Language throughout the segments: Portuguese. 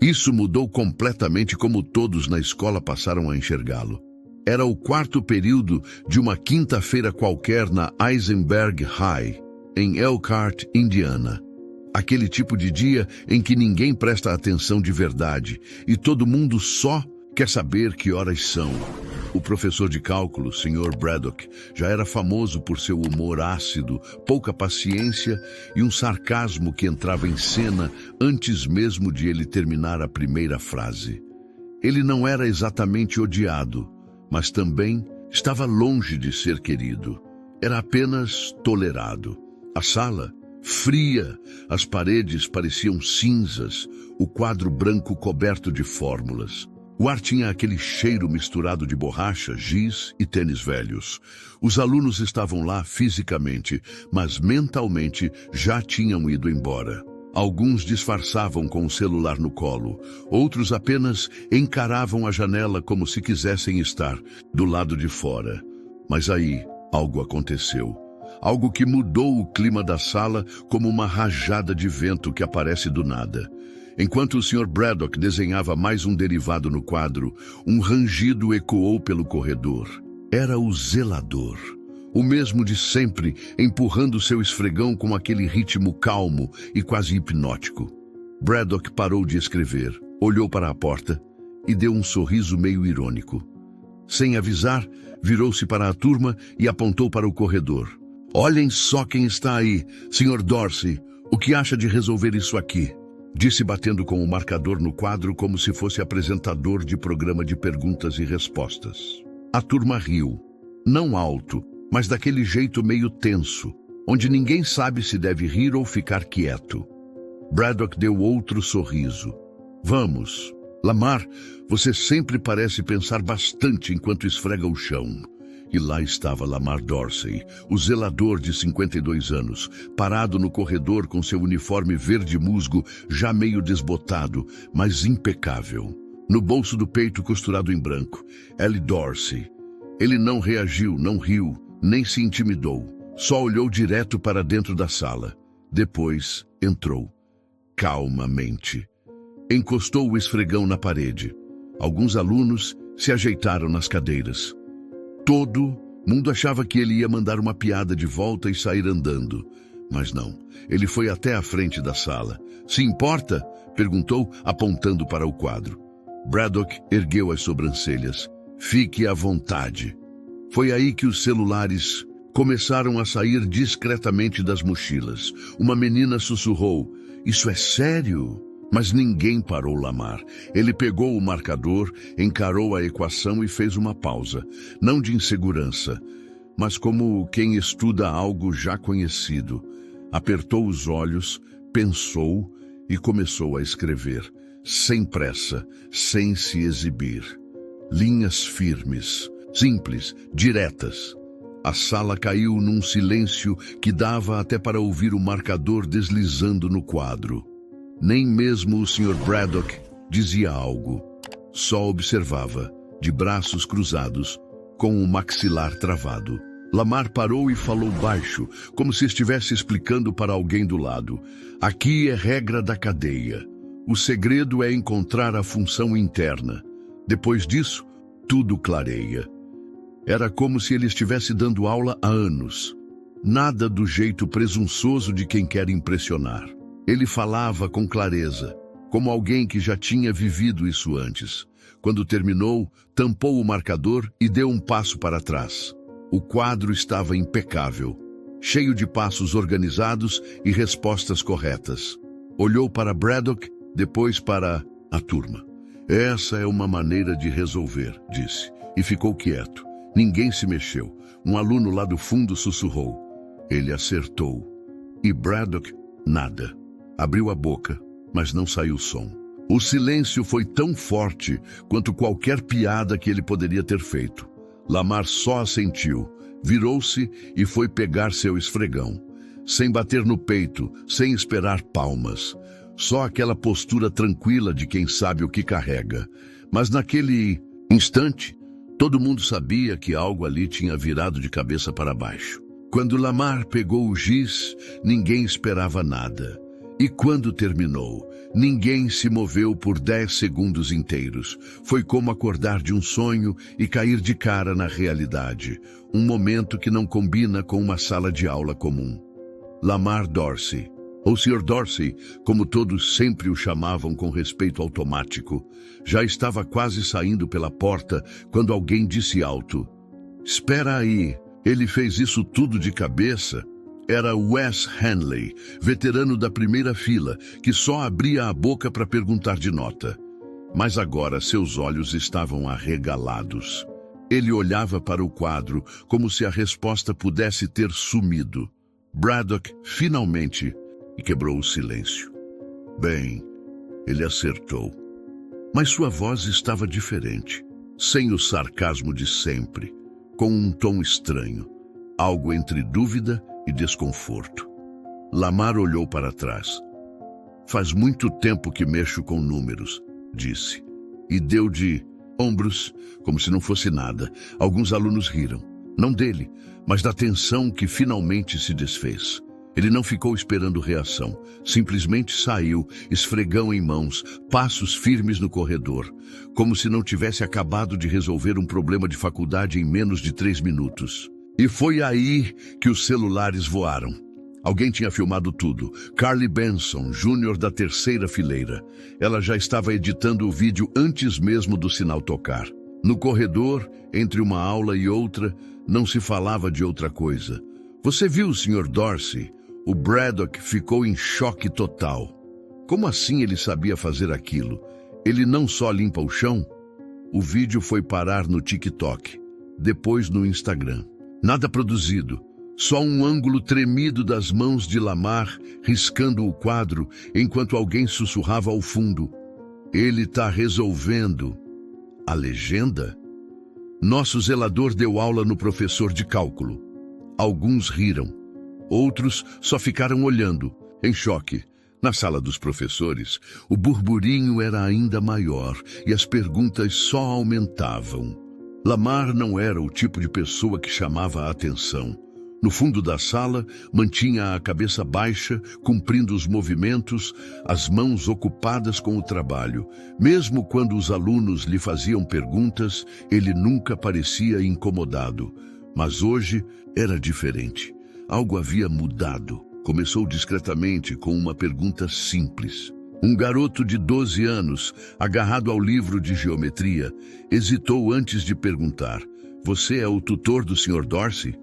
Isso mudou completamente como todos na escola passaram a enxergá-lo. Era o quarto período de uma quinta-feira qualquer na Eisenberg High, em Elkhart, Indiana. Aquele tipo de dia em que ninguém presta atenção de verdade e todo mundo só quer saber que horas são. O professor de cálculo, Sr. Braddock, já era famoso por seu humor ácido, pouca paciência e um sarcasmo que entrava em cena antes mesmo de ele terminar a primeira frase. Ele não era exatamente odiado, mas também estava longe de ser querido. Era apenas tolerado. A sala, fria, as paredes pareciam cinzas, o quadro branco coberto de fórmulas. O ar tinha aquele cheiro misturado de borracha, giz e tênis velhos. Os alunos estavam lá fisicamente, mas mentalmente já tinham ido embora. Alguns disfarçavam com o celular no colo, outros apenas encaravam a janela como se quisessem estar do lado de fora. Mas aí, algo aconteceu. Algo que mudou o clima da sala como uma rajada de vento que aparece do nada. Enquanto o Sr. Braddock desenhava mais um derivado no quadro, um rangido ecoou pelo corredor. Era o zelador, o mesmo de sempre, empurrando seu esfregão com aquele ritmo calmo e quase hipnótico. Braddock parou de escrever, olhou para a porta e deu um sorriso meio irônico. Sem avisar, virou-se para a turma e apontou para o corredor. "Olhem só quem está aí, Sr. Dorsey. O que acha de resolver isso aqui?" Disse batendo com o marcador no quadro como se fosse apresentador de programa de perguntas e respostas. A turma riu. Não alto, mas daquele jeito meio tenso, onde ninguém sabe se deve rir ou ficar quieto. Braddock deu outro sorriso. "Vamos. Lamar, você sempre parece pensar bastante enquanto esfrega o chão." E lá estava Lamar Dorsey, o zelador de 52 anos, parado no corredor com seu uniforme verde musgo já meio desbotado, mas impecável. No bolso do peito costurado em branco, Ellie Dorsey. Ele não reagiu, não riu, nem se intimidou. Só olhou direto para dentro da sala. Depois entrou, calmamente. Encostou o esfregão na parede. Alguns alunos se ajeitaram nas cadeiras. Todo mundo achava que ele ia mandar uma piada de volta e sair andando. Mas não, ele foi até a frente da sala. "Se importa?" perguntou, apontando para o quadro. Braddock ergueu as sobrancelhas. "Fique à vontade." Foi aí que os celulares começaram a sair discretamente das mochilas. Uma menina sussurrou: "Isso é sério?" Mas ninguém parou Lamar. Ele pegou o marcador, encarou a equação e fez uma pausa. Não de insegurança, mas como quem estuda algo já conhecido. Apertou os olhos, pensou e começou a escrever. Sem pressa, sem se exibir. Linhas firmes, simples, diretas. A sala caiu num silêncio que dava até para ouvir o marcador deslizando no quadro. Nem mesmo o Sr. Braddock dizia algo. Só observava, de braços cruzados, com o maxilar travado. Lamar parou e falou baixo, como se estivesse explicando para alguém do lado. "Aqui é regra da cadeia. O segredo é encontrar a função interna. Depois disso, tudo clareia." Era como se ele estivesse dando aula há anos. Nada do jeito presunçoso de quem quer impressionar. Ele falava com clareza, como alguém que já tinha vivido isso antes. Quando terminou, tampou o marcador e deu um passo para trás. O quadro estava impecável, cheio de passos organizados e respostas corretas. Olhou para Braddock, depois para a turma. "Essa é uma maneira de resolver", disse, e ficou quieto. Ninguém se mexeu. Um aluno lá do fundo sussurrou. Ele acertou. E Braddock, nada. Abriu a boca, mas não saiu som. O silêncio foi tão forte quanto qualquer piada que ele poderia ter feito. Lamar só assentiu, virou-se e foi pegar seu esfregão. Sem bater no peito, sem esperar palmas. Só aquela postura tranquila de quem sabe o que carrega. Mas naquele instante, todo mundo sabia que algo ali tinha virado de cabeça para baixo. Quando Lamar pegou o giz, ninguém esperava nada. E quando terminou, ninguém se moveu por 10 segundos inteiros. Foi como acordar de um sonho e cair de cara na realidade. Um momento que não combina com uma sala de aula comum. Lamar Dorsey, ou Sr. Dorsey, como todos sempre o chamavam com respeito automático, já estava quase saindo pela porta quando alguém disse alto: "Espera aí, ele fez isso tudo de cabeça?" Era Wes Hanley, veterano da primeira fila, que só abria a boca para perguntar de nota. Mas agora seus olhos estavam arregalados. Ele olhava para o quadro como se a resposta pudesse ter sumido. Braddock, finalmente, quebrou o silêncio. Bem, ele acertou. Mas sua voz estava diferente, sem o sarcasmo de sempre, com um tom estranho, algo entre dúvida e desconforto. Lamar olhou para trás. "Faz muito tempo que mexo com números", disse, e deu de ombros, como se não fosse nada. Alguns alunos riram, não dele, mas da tensão que finalmente se desfez. Ele não ficou esperando reação, simplesmente saiu, esfregão em mãos, passos firmes no corredor, como se não tivesse acabado de resolver um problema de faculdade em menos de 3 minutos. E foi aí que os celulares voaram. Alguém tinha filmado tudo. Carly Benson, Jr. da terceira fileira. Ela já estava editando o vídeo antes mesmo do sinal tocar. No corredor, entre uma aula e outra, não se falava de outra coisa. "Você viu o Sr. Dorsey?" O Braddock ficou em choque total. Como assim ele sabia fazer aquilo? Ele não só limpa o chão? O vídeo foi parar no TikTok, depois no Instagram. Nada produzido, só um ângulo tremido das mãos de Lamar riscando o quadro enquanto alguém sussurrava ao fundo: "Ele tá resolvendo." A legenda? Nosso zelador deu aula no professor de cálculo. Alguns riram. Outros só ficaram olhando, em choque. Na sala dos professores, o burburinho era ainda maior e as perguntas só aumentavam. Lamar não era o tipo de pessoa que chamava a atenção. No fundo da sala, mantinha a cabeça baixa, cumprindo os movimentos, as mãos ocupadas com o trabalho. Mesmo quando os alunos lhe faziam perguntas, ele nunca parecia incomodado. Mas hoje era diferente. Algo havia mudado. Começou discretamente com uma pergunta simples. Um garoto de 12 anos, agarrado ao livro de geometria, hesitou antes de perguntar: "Você é o tutor do Sr. Dorsey?"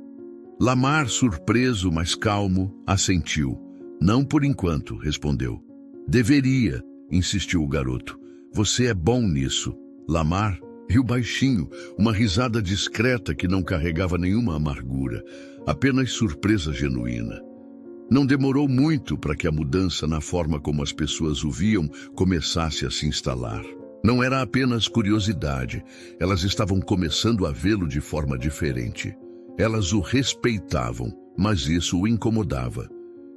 Lamar, surpreso, mas calmo, assentiu. "Não por enquanto", respondeu. "Deveria", insistiu o garoto. "Você é bom nisso." Lamar riu baixinho, uma risada discreta que não carregava nenhuma amargura, apenas surpresa genuína. Não demorou muito para que a mudança na forma como as pessoas o viam começasse a se instalar. Não era apenas curiosidade, elas estavam começando a vê-lo de forma diferente. Elas o respeitavam, mas isso o incomodava.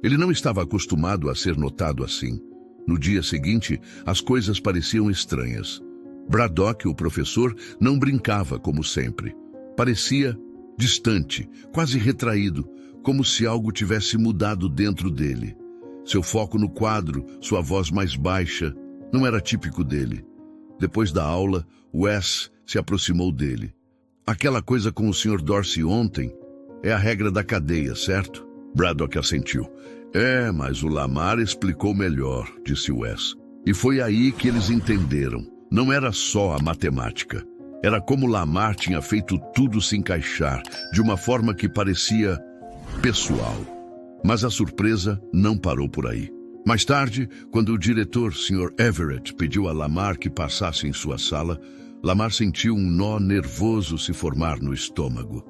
Ele não estava acostumado a ser notado assim. No dia seguinte, as coisas pareciam estranhas. Braddock, o professor, não brincava como sempre. Parecia distante, quase retraído, como se algo tivesse mudado dentro dele. Seu foco no quadro, sua voz mais baixa, não era típico dele. Depois da aula, Wes se aproximou dele. "Aquela coisa com o Sr. Dorsey ontem é a regra da cadeia, certo?" Braddock assentiu. "É, mas o Lamar explicou melhor", disse Wes. E foi aí que eles entenderam. Não era só a matemática. Era como Lamar tinha feito tudo se encaixar, de uma forma que parecia pessoal. Mas a surpresa não parou por aí. Mais tarde, quando o diretor, Sr. Everett, pediu a Lamar que passasse em sua sala, Lamar sentiu um nó nervoso se formar no estômago.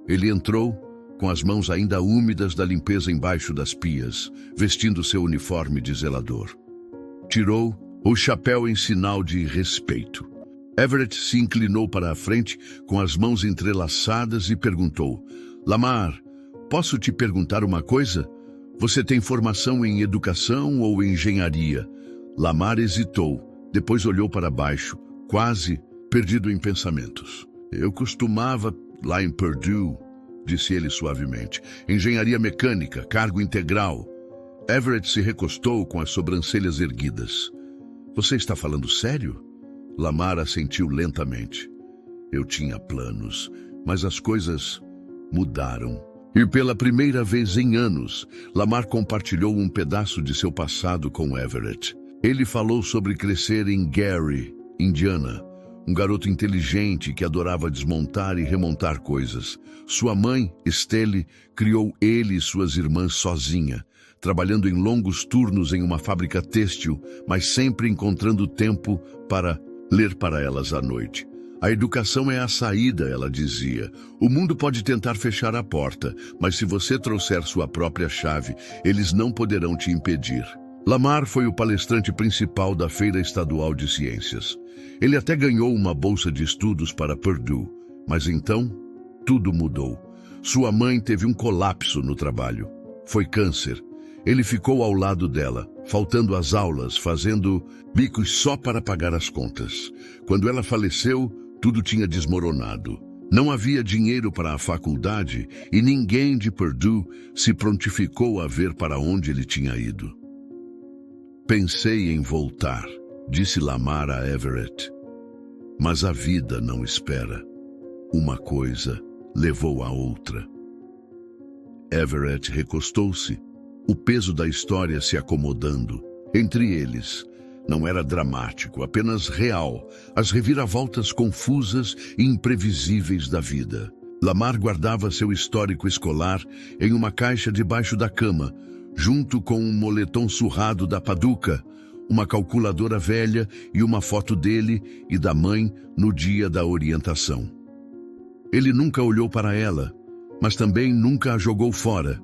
Ele entrou, com as mãos ainda úmidas da limpeza embaixo das pias, vestindo seu uniforme de zelador. Tirou o chapéu em sinal de respeito. Everett se inclinou para a frente, com as mãos entrelaçadas, e perguntou: "Lamar, posso te perguntar uma coisa? Você tem formação em educação ou engenharia?" Lamar hesitou, depois olhou para baixo, quase perdido em pensamentos. "Eu costumava lá em Purdue", disse ele suavemente. "Engenharia mecânica, cargo integral." Everett se recostou com as sobrancelhas erguidas. Você está falando sério? Lamar assentiu lentamente. Eu tinha planos, mas as coisas mudaram. E pela primeira vez em anos, Lamar compartilhou um pedaço de seu passado com Everett. Ele falou sobre crescer em Gary, Indiana, um garoto inteligente que adorava desmontar e remontar coisas. Sua mãe, Estelle, criou ele e suas irmãs sozinha, trabalhando em longos turnos em uma fábrica têxtil, mas sempre encontrando tempo para ler para elas à noite. A educação é a saída, ela dizia. O mundo pode tentar fechar a porta, mas se você trouxer sua própria chave, eles não poderão te impedir. Lamar foi o palestrante principal da Feira Estadual de Ciências. Ele até ganhou uma bolsa de estudos para Purdue, mas então tudo mudou. Sua mãe teve um colapso no trabalho. Foi câncer. Ele ficou ao lado dela, faltando às aulas, fazendo bicos só para pagar as contas. Quando ela faleceu, tudo tinha desmoronado. Não havia dinheiro para a faculdade e ninguém de Purdue se prontificou a ver para onde ele tinha ido. Pensei em voltar, disse Lamar a Everett. Mas a vida não espera. Uma coisa levou a outra. Everett recostou-se, o peso da história se acomodando. Entre eles, não era dramático, apenas real, as reviravoltas confusas e imprevisíveis da vida. Lamar guardava seu histórico escolar em uma caixa debaixo da cama, junto com um moletom surrado da Paducah, uma calculadora velha e uma foto dele e da mãe no dia da orientação. Ele nunca olhou para ela, mas também nunca a jogou fora.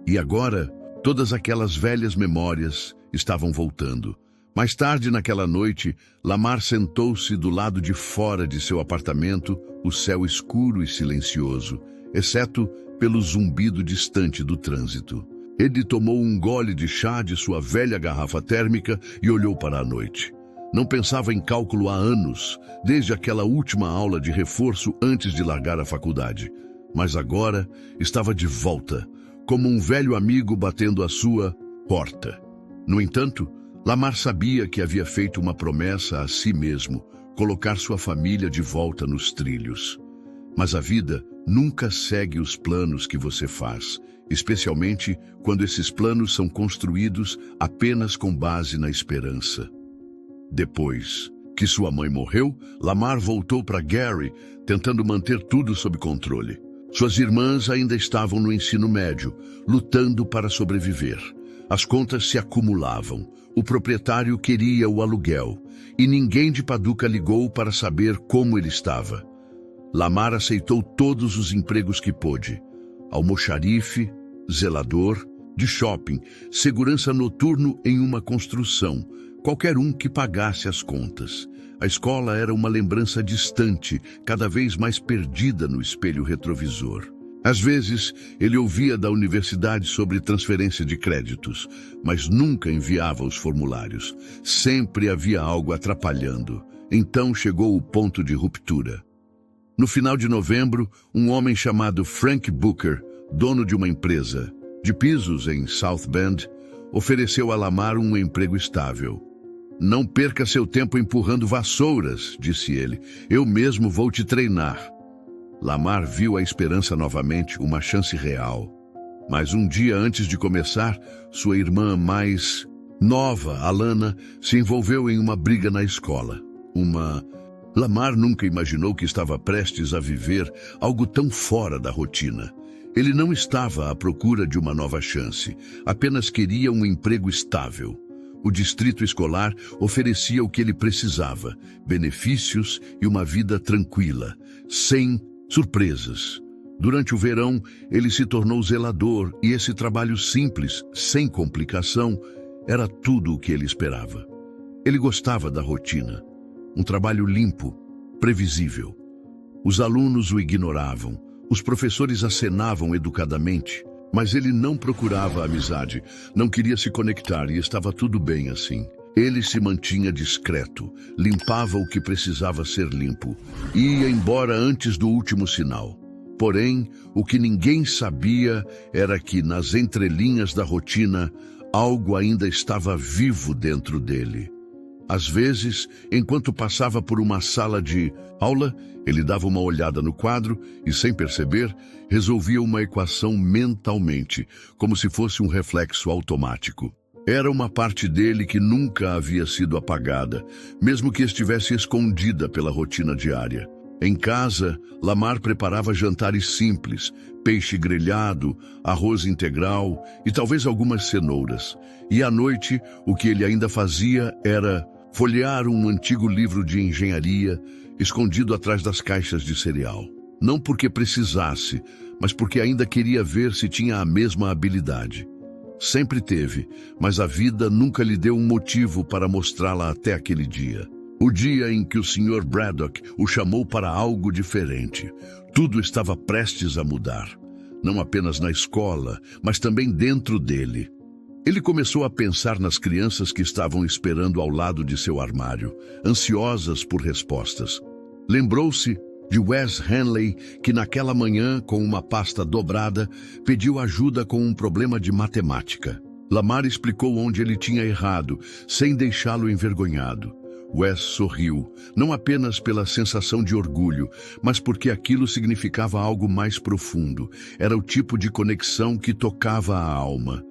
E agora, todas aquelas velhas memórias estavam voltando. Mais tarde naquela noite, Lamar sentou-se do lado de fora de seu apartamento, o céu escuro e silencioso, exceto pelo zumbido distante do trânsito. Ele tomou um gole de chá de sua velha garrafa térmica e olhou para a noite. Não pensava em cálculo há anos, desde aquela última aula de reforço antes de largar a faculdade. Mas agora estava de volta, como um velho amigo batendo à sua porta. No entanto, Lamar sabia que havia feito uma promessa a si mesmo, colocar sua família de volta nos trilhos. Mas a vida nunca segue os planos que você faz, especialmente quando esses planos são construídos apenas com base na esperança. Depois que sua mãe morreu, Lamar voltou para Gary, tentando manter tudo sob controle. Suas irmãs ainda estavam no ensino médio, lutando para sobreviver. As contas se acumulavam. O proprietário queria o aluguel, e ninguém de Paducah ligou para saber como ele estava. Lamar aceitou todos os empregos que pôde. Almoxarife, zelador, de shopping, segurança noturno em uma construção, qualquer um que pagasse as contas. A escola era uma lembrança distante, cada vez mais perdida no espelho retrovisor. Às vezes, ele ouvia da universidade sobre transferência de créditos, mas nunca enviava os formulários. Sempre havia algo atrapalhando. Então chegou o ponto de ruptura. No final de novembro, um homem chamado Frank Booker, dono de uma empresa de pisos em South Bend, ofereceu a Lamar um emprego estável. Não perca seu tempo empurrando vassouras, disse ele. Eu mesmo vou te treinar. Lamar viu a esperança novamente, uma chance real. Mas um dia antes de começar, sua irmã mais nova, Alana, se envolveu em uma briga na escola. Lamar nunca imaginou que estava prestes a viver algo tão fora da rotina. Ele não estava à procura de uma nova chance, apenas queria um emprego estável. O distrito escolar oferecia o que ele precisava, benefícios e uma vida tranquila, sem surpresas. Durante o verão, ele se tornou zelador e esse trabalho simples, sem complicação, era tudo o que ele esperava. Ele gostava da rotina, um trabalho limpo, previsível. Os alunos o ignoravam, os professores acenavam educadamente, mas ele não procurava amizade, não queria se conectar e estava tudo bem assim. Ele se mantinha discreto, limpava o que precisava ser limpo, e ia embora antes do último sinal. Porém, o que ninguém sabia era que, nas entrelinhas da rotina, Algo ainda estava vivo dentro dele. Às vezes, enquanto passava por uma sala de aula, ele dava uma olhada no quadro e, sem perceber, resolvia uma equação mentalmente, como se fosse um reflexo automático. Era uma parte dele que nunca havia sido apagada, mesmo que estivesse escondida pela rotina diária. Em casa, Lamar preparava jantares simples, peixe grelhado, arroz integral e talvez algumas cenouras. E à noite, o que ele ainda fazia era folhear um antigo livro de engenharia escondido atrás das caixas de cereal. Não porque precisasse, mas porque ainda queria ver se tinha a mesma habilidade. Sempre teve, mas a vida nunca lhe deu um motivo para mostrá-la até aquele dia. O dia em que o Sr. Braddock o chamou para algo diferente. Tudo estava prestes a mudar. Não apenas na escola, mas também dentro dele. Ele começou a pensar nas crianças que estavam esperando ao lado de seu armário, ansiosas por respostas. Lembrou-se de Wes Henley, que naquela manhã, com uma pasta dobrada, pediu ajuda com um problema de matemática. Lamar explicou onde ele tinha errado, sem deixá-lo envergonhado. Wes sorriu, não apenas pela sensação de orgulho, mas porque aquilo significava algo mais profundo. Era o tipo de conexão que tocava a alma.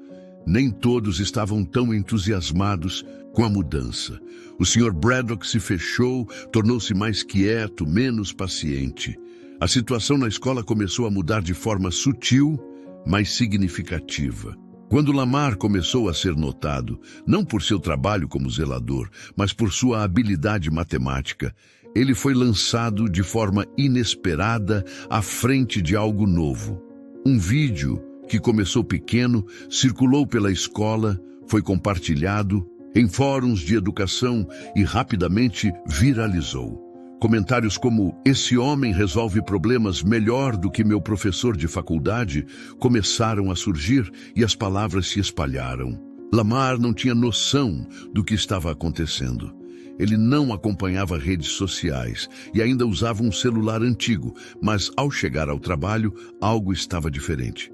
Nem todos estavam tão entusiasmados com a mudança. O Sr. Braddock se fechou, tornou-se mais quieto, menos paciente. A situação na escola começou a mudar de forma sutil, mas significativa. Quando Lamar começou a ser notado, não por seu trabalho como zelador, mas por sua habilidade matemática, ele foi lançado de forma inesperada à frente de algo novo. Um vídeo que começou pequeno, circulou pela escola, foi compartilhado em fóruns de educação e rapidamente viralizou. Comentários como "Esse homem resolve problemas melhor do que meu professor de faculdade" começaram a surgir e as palavras se espalharam. Lamar não tinha noção do que estava acontecendo. Ele não acompanhava redes sociais e ainda usava um celular antigo, mas ao chegar ao trabalho, algo estava diferente.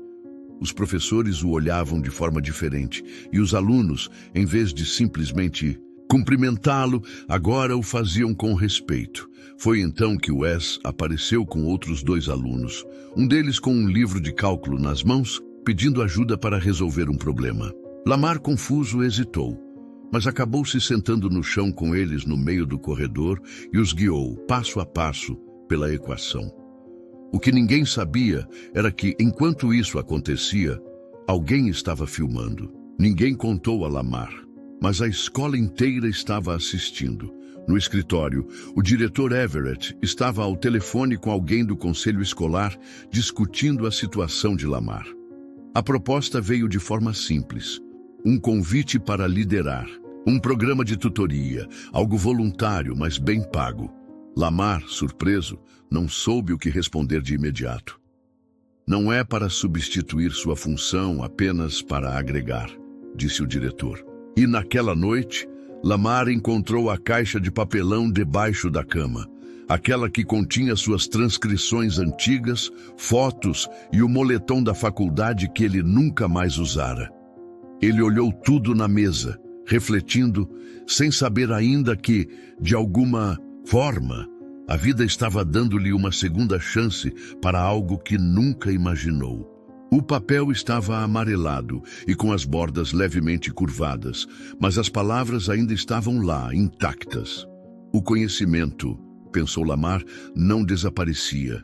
Os professores o olhavam de forma diferente e os alunos, em vez de simplesmente cumprimentá-lo, agora o faziam com respeito. Foi então que Wes apareceu com outros 2 alunos, um deles com um livro de cálculo nas mãos, pedindo ajuda para resolver um problema. Lamar, confuso, hesitou, mas acabou se sentando no chão com eles no meio do corredor e os guiou, passo a passo, pela equação. O que ninguém sabia era que, enquanto isso acontecia, alguém estava filmando. Ninguém contou a Lamar, mas a escola inteira estava assistindo. No escritório, o diretor Everett estava ao telefone com alguém do conselho escolar discutindo a situação de Lamar. A proposta veio de forma simples: um convite para liderar, um programa de tutoria, algo voluntário, mas bem pago. Lamar, surpreso, não soube o que responder de imediato. Não é para substituir sua função, apenas para agregar, disse o diretor. E naquela noite, Lamar encontrou a caixa de papelão debaixo da cama, aquela que continha suas transcrições antigas, fotos e o moletom da faculdade que ele nunca mais usara. Ele olhou tudo na mesa, refletindo, sem saber ainda que, de alguma forma, a vida estava dando-lhe uma segunda chance para algo que nunca imaginou. O papel estava amarelado e com as bordas levemente curvadas, mas as palavras ainda estavam lá, intactas. O conhecimento, pensou Lamar, não desaparecia.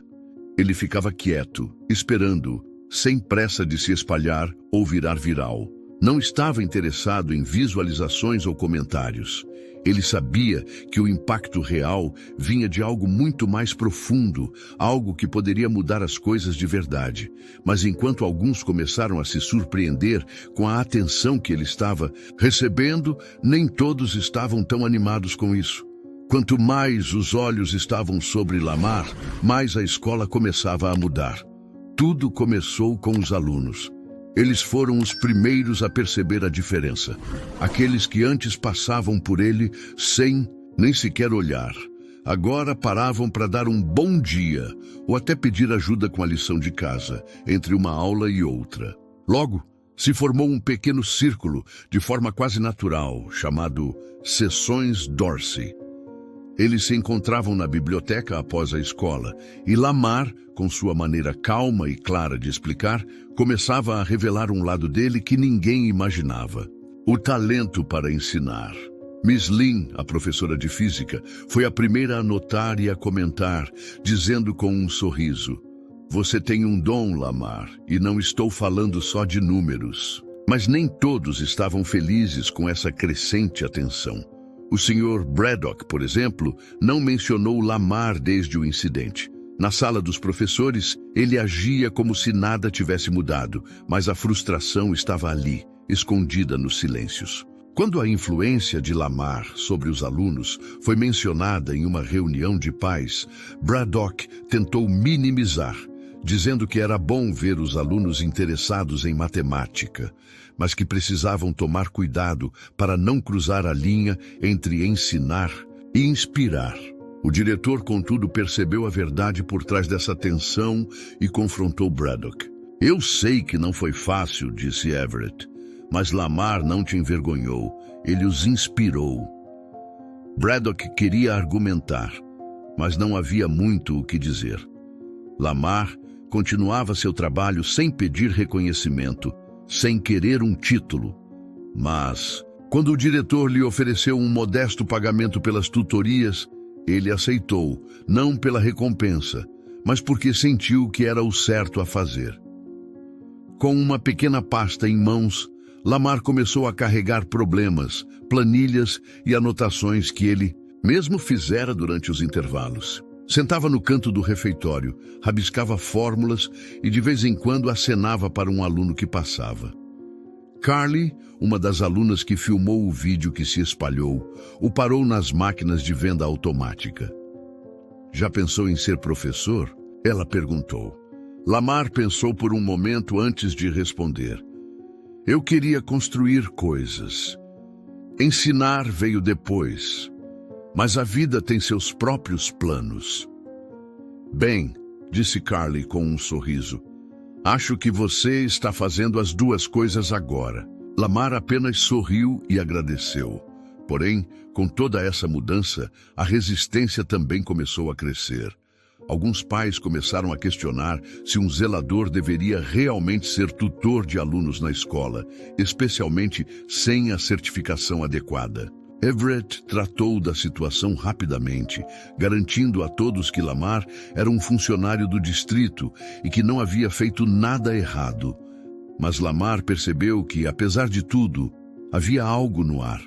Ele ficava quieto, esperando, sem pressa de se espalhar ou virar viral. Não estava interessado em visualizações ou comentários. Ele sabia que o impacto real vinha de algo muito mais profundo, algo que poderia mudar as coisas de verdade. Mas enquanto alguns começaram a se surpreender com a atenção que ele estava recebendo, nem todos estavam tão animados com isso. Quanto mais os olhos estavam sobre Lamar, mais a escola começava a mudar. Tudo começou com os alunos. Eles foram os primeiros a perceber a diferença. Aqueles que antes passavam por ele sem nem sequer olhar, agora paravam para dar um bom dia ou até pedir ajuda com a lição de casa, entre uma aula e outra. Logo, Se formou um pequeno círculo, de forma quase natural, chamado Sessões Dorsey. Eles se encontravam na biblioteca após a escola, e Lamar, com sua maneira calma e clara de explicar, começava a revelar um lado dele que ninguém imaginava: o talento para ensinar. Miss Lynn, a professora de física, foi a primeira a notar e a comentar, dizendo com um sorriso: "Você tem um dom, Lamar, e não estou falando só de números." Mas nem todos estavam felizes com essa crescente atenção. O Sr. Braddock, por exemplo, não mencionou Lamar desde o incidente. Na sala dos professores, ele agia como se nada tivesse mudado, mas a frustração estava ali, escondida nos silêncios. Quando a influência de Lamar sobre os alunos foi mencionada em uma reunião de pais, Braddock tentou minimizar, dizendo que era bom ver os alunos interessados em matemática, mas que precisavam tomar cuidado para não cruzar a linha entre ensinar e inspirar. O diretor, contudo, percebeu a verdade por trás dessa tensão e confrontou Braddock. "Eu sei que não foi fácil", disse Everett, "mas Lamar não te envergonhou, ele os inspirou." Braddock queria argumentar, mas não havia muito o que dizer. Lamar continuava seu trabalho sem pedir reconhecimento, sem querer um título. Mas, quando o diretor lhe ofereceu um modesto pagamento pelas tutorias, ele aceitou, não pela recompensa, mas porque sentiu que era o certo a fazer. Com uma pequena pasta em mãos, Lamar começou a carregar problemas, planilhas e anotações que ele mesmo fizera durante os intervalos. Sentava no canto do refeitório, rabiscava fórmulas e de vez em quando acenava para um aluno que passava. Carly, uma das alunas que filmou o vídeo que se espalhou, o parou nas máquinas de venda automática. "Já pensou em ser professor?" ela perguntou. Lamar pensou por um momento antes de responder. "Eu queria construir coisas. Ensinar veio depois. Mas a vida tem seus próprios planos." "Bem", disse Carly com um sorriso, "acho que você está fazendo as duas coisas agora." Lamar apenas sorriu e agradeceu. Porém, com toda essa mudança, a resistência também começou a crescer. Alguns pais começaram a questionar se um zelador deveria realmente ser tutor de alunos na escola, especialmente sem a certificação adequada. Everett tratou da situação rapidamente, garantindo a todos que Lamar era um funcionário do distrito e que não havia feito nada errado. Mas Lamar percebeu que, apesar de tudo, havia algo no ar.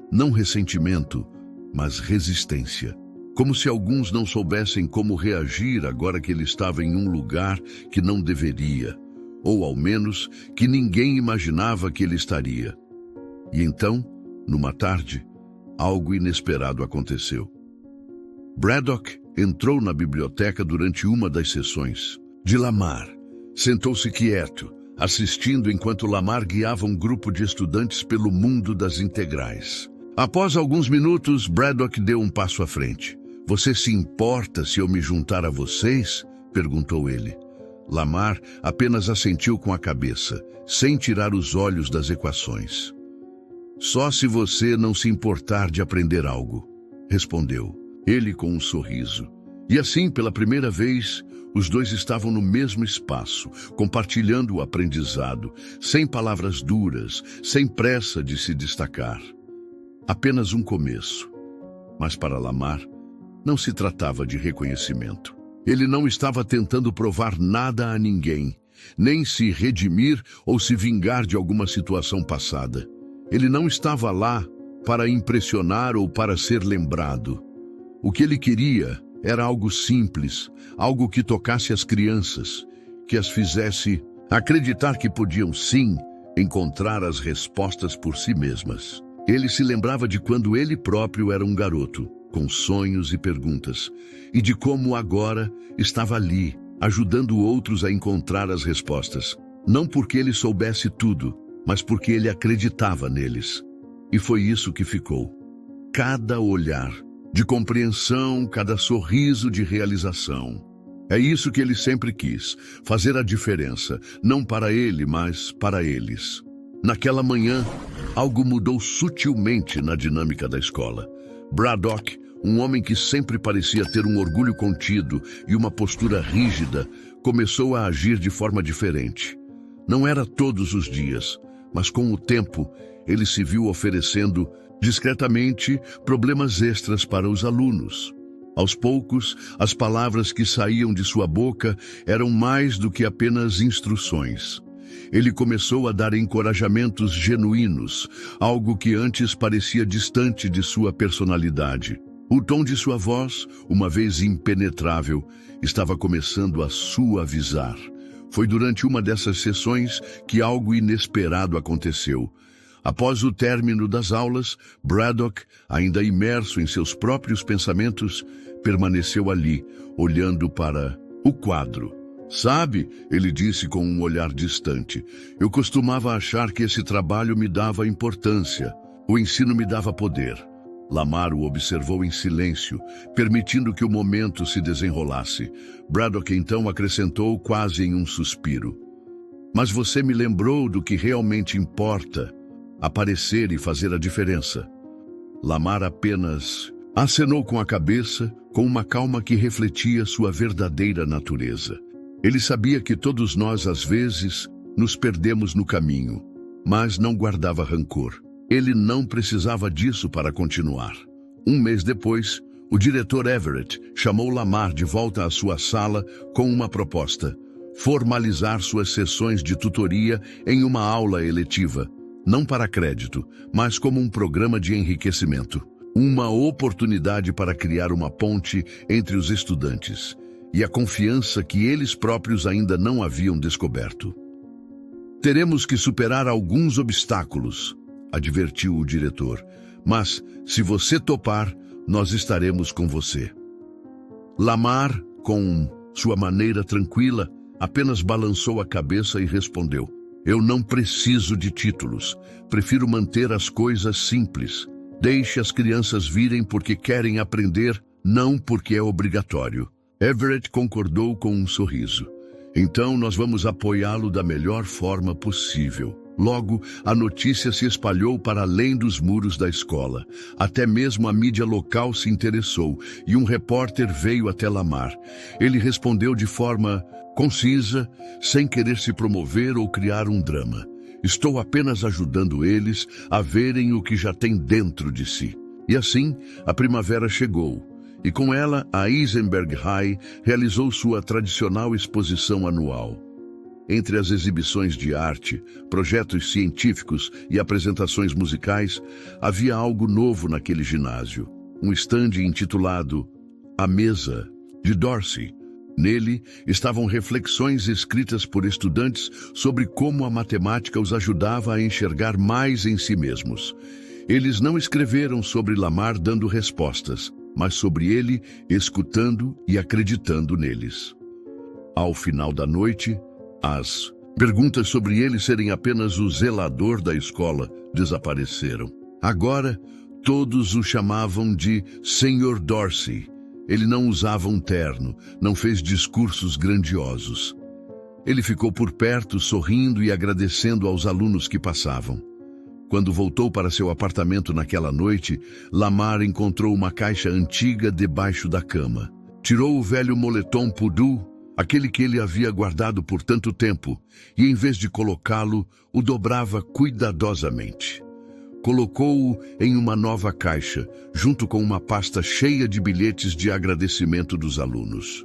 Não ressentimento, mas resistência. Como se alguns não soubessem como reagir agora que ele estava em um lugar que não deveria, ou ao menos que ninguém imaginava que ele estaria. E então, numa tarde, algo inesperado aconteceu. Braddock entrou na biblioteca durante uma das sessões de Lamar. Sentou-se quieto, assistindo enquanto Lamar guiava um grupo de estudantes pelo mundo das integrais. Após alguns minutos, Braddock deu um passo à frente. "Você se importa se eu me juntar a vocês?" perguntou ele. Lamar apenas assentiu com a cabeça, sem tirar os olhos das equações. "Só se você não se importar de aprender algo", respondeu, ele com um sorriso. E assim, pela primeira vez, os dois estavam no mesmo espaço, compartilhando o aprendizado, sem palavras duras, sem pressa de se destacar. Apenas um começo. Mas para Lamar, não se tratava de reconhecimento. Ele não estava tentando provar nada a ninguém, nem se redimir ou se vingar de alguma situação passada. Ele não estava lá para impressionar ou para ser lembrado. O que ele queria era algo simples, algo que tocasse as crianças, que as fizesse acreditar que podiam sim encontrar as respostas por si mesmas. Ele se lembrava de quando ele próprio era um garoto, com sonhos e perguntas, e de como agora estava ali, ajudando outros a encontrar as respostas. Não porque ele soubesse tudo, mas porque ele acreditava neles. E foi isso que ficou. Cada olhar de compreensão, cada sorriso de realização. É isso que ele sempre quis, fazer a diferença, não para ele, mas para eles. Naquela manhã, algo mudou sutilmente na dinâmica da escola. Braddock, um homem que sempre parecia ter um orgulho contido e uma postura rígida, começou a agir de forma diferente. Não era todos os dias, mas com o tempo, ele se viu oferecendo, discretamente, problemas extras para os alunos. Aos poucos, as palavras que saíam de sua boca eram mais do que apenas instruções. Ele começou a dar encorajamentos genuínos, algo que antes parecia distante de sua personalidade. O tom de sua voz, uma vez impenetrável, estava começando a suavizar. Foi durante uma dessas sessões que algo inesperado aconteceu. Após o término das aulas, Braddock, ainda imerso em seus próprios pensamentos, permaneceu ali, olhando para o quadro. Sabe, ele disse com um olhar distante, eu costumava achar que esse trabalho me dava importância. O ensino me dava poder. Lamar o observou em silêncio, permitindo que o momento se desenrolasse. Braddock então acrescentou quase em um suspiro. Mas você me lembrou do que realmente importa. Aparecer e fazer a diferença. Lamar apenas acenou com a cabeça, com uma calma que refletia sua verdadeira natureza. Ele sabia que todos nós, às vezes, nos perdemos no caminho, mas não guardava rancor. Ele não precisava disso para continuar. Um mês depois, o diretor Everett chamou Lamar de volta à sua sala com uma proposta: formalizar suas sessões de tutoria em uma aula eletiva. Não para crédito, mas como um programa de enriquecimento. Uma oportunidade para criar uma ponte entre os estudantes e a confiança que eles próprios ainda não haviam descoberto. Teremos que superar alguns obstáculos, advertiu o diretor, mas, se você topar, nós estaremos com você. Lamar, com sua maneira tranquila, apenas balançou a cabeça e respondeu: eu não preciso de títulos. Prefiro manter as coisas simples. Deixe as crianças virem porque querem aprender, não porque é obrigatório. Everett concordou com um sorriso. Então nós vamos apoiá-lo da melhor forma possível. Logo, a notícia se espalhou para além dos muros da escola. Até mesmo a mídia local se interessou e um repórter veio até Lamar. Ele respondeu de forma concisa, sem querer se promover ou criar um drama. Estou apenas ajudando eles a verem o que já tem dentro de si. E assim, a primavera chegou. E com ela, a Eisenberg High realizou sua tradicional exposição anual. Entre as exibições de arte, projetos científicos e apresentações musicais, havia algo novo naquele ginásio. Um estande intitulado A Mesa, de Dorsey. Nele estavam reflexões escritas por estudantes sobre como a matemática os ajudava a enxergar mais em si mesmos. Eles não escreveram sobre Lamar dando respostas, mas sobre ele escutando e acreditando neles. Ao final da noite, as perguntas sobre ele serem apenas o zelador da escola desapareceram. Agora, todos o chamavam de Sr. Dorsey. Ele não usava um terno, não fez discursos grandiosos. Ele ficou por perto, sorrindo e agradecendo aos alunos que passavam. Quando voltou para seu apartamento naquela noite, Lamar encontrou uma caixa antiga debaixo da cama. Tirou o velho moletom Purdue, aquele que ele havia guardado por tanto tempo, e em vez de colocá-lo, o dobrava cuidadosamente. Colocou-o em uma nova caixa, junto com uma pasta cheia de bilhetes de agradecimento dos alunos.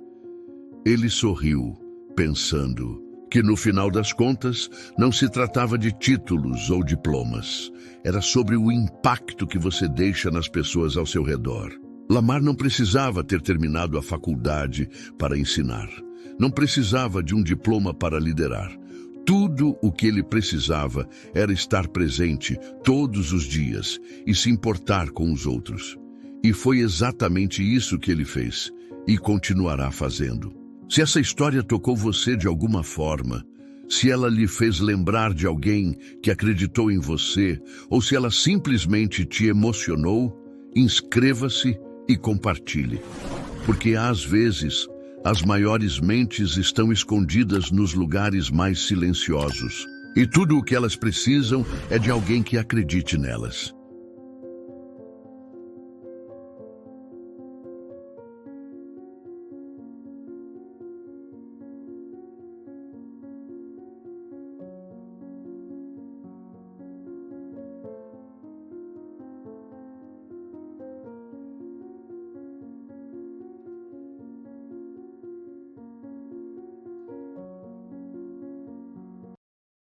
Ele sorriu, pensando que no final das contas não se tratava de títulos ou diplomas. Era sobre o impacto que você deixa nas pessoas ao seu redor. Lamar não precisava ter terminado a faculdade para ensinar. Não precisava de um diploma para liderar. Tudo o que ele precisava era estar presente todos os dias e se importar com os outros. E foi exatamente isso que ele fez e continuará fazendo. Se essa história tocou você de alguma forma, se ela lhe fez lembrar de alguém que acreditou em você, ou se ela simplesmente te emocionou, inscreva-se e compartilhe. Porque às vezes, As maiores mentes estão escondidas nos lugares mais silenciosos. E tudo o que elas precisam é de alguém que acredite nelas.